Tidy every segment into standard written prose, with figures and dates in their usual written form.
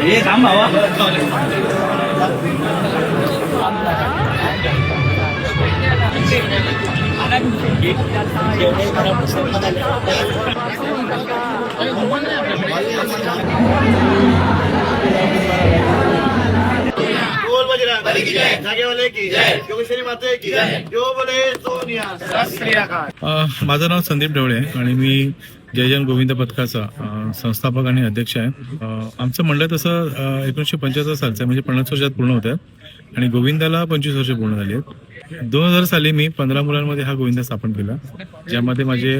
ये काम भावा माझं नाव संदीप ढवळे आहे आणि मी जय जन गोविंद पथकाचा संस्थापक आणि अध्यक्ष आहे. आमचं मंडळ तसं 1975 सालचं आहे, म्हणजे 50 वर्षात पूर्ण होत आहे आणि गोविंदाला 25 वर्ष पूर्ण झाली आहेत. 2000 साली मी 15 मुलांमध्ये हा गोविंदा स्थापन केला, ज्यामध्ये माझे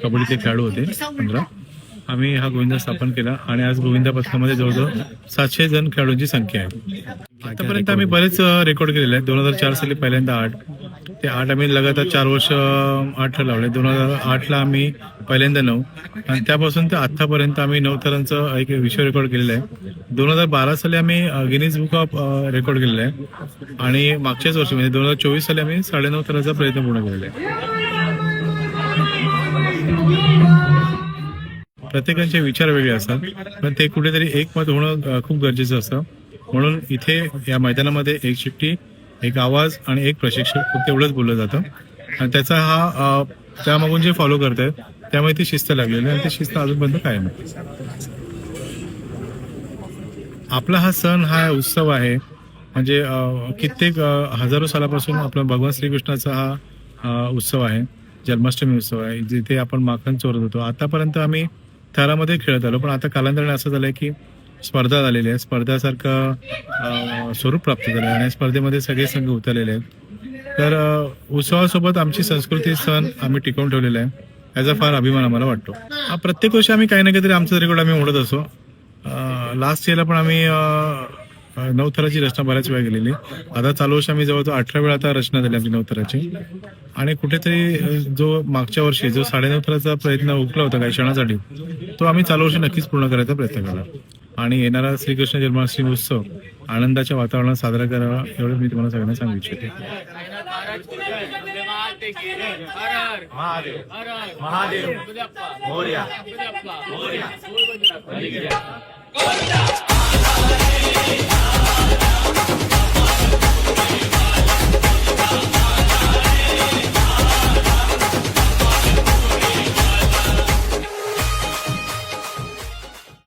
कबड्डीचे खेळाडू होते 15. आम्ही हा गोविंदा स्थापन केला आणि आज गोविंदा पथकामध्ये जवळजवळ 700 जण खेळाडूंची संख्या आहे. आतापर्यंत आम्ही बरेच रेकॉर्ड केलेले आहेत. 2004 साली पहिल्यांदा 8 ते 8 आम्ही लगातार 4 वर्ष 8 लावले. 2008ला आम्ही पहिल्यांदा 9 आणि त्यापासून ते आतापर्यंत आम्ही 9 थरांचं एक विश्व रेकॉर्ड केलेलं आहे. 2012 साली आम्ही गिनीज बुक ऑफ रेकॉर्ड केलेलं आहे आणि मागच्याच वर्षी म्हणजे 2024 साली आम्ही 9.5 थराचा प्रयत्न पूर्ण केलेला आहे. प्रत्येकाचे विचार वेगळे असतात, पण ते कुठेतरी एकमत होणं खूप गरजेचं असतं. म्हणून इथे या मैदानामध्ये एक चिठ्ठी, एक आवाज आणि एक प्रशिक्षक फक्त एवढंच बोललं जातं आणि त्याचा हा त्यामागून जे फॉलो करतात त्यामुळे ती शिस्त लागलेली आहे आणि ती शिस्त अजूनपर्यंत कायम आहे. आपला हा सण हा उत्सव आहे, म्हणजे कित्येक हजारो सालापासून आपला भगवान श्रीकृष्णाचा हा उत्सव आहे, जन्माष्टमी उत्सव आहे, जिथे आपण माखन चोरत होतो. आतापर्यंत आम्ही थरामध्ये खेळत आलो, पण आता कालांतराने असं झालंय की स्पर्धा झालेली आहे, स्पर्धासारखं स्वरूप प्राप्त झालं आहे आणि स्पर्धेमध्ये सगळे संघ उतरलेले आहेत. तर उत्सवासोबत आमची संस्कृती सण आम्ही टिकवून ठेवलेला आहे, याचा फार अभिमान आम्हाला वाटतो. प्रत्येक वर्षी आम्ही काही ना काहीतरी आमचं रेकॉर्ड आम्ही मोडत असतो. लास्ट इयरला पण आम्ही 9 थराची रचना बऱ्याच वेळा केलेली. आता चालू वर्ष आम्ही जवळजवळ 18 वेळा आता रचना झाली आमची 9 थराची आणि कुठेतरी जो मागच्या वर्षी जो 9.5 थराचा प्रयत्न उकला होता काही क्षणासाठी, तो आम्ही चालू वर्षी नक्कीच पूर्ण करायचा प्रयत्न केला आणि येणारा श्रीकृष्ण जन्माष्टमी उत्सव आनंदाच्या वातावरणात साजरा करावा एवढं मी तुम्हाला सगळ्यांना सांगू इच्छिते. महादेव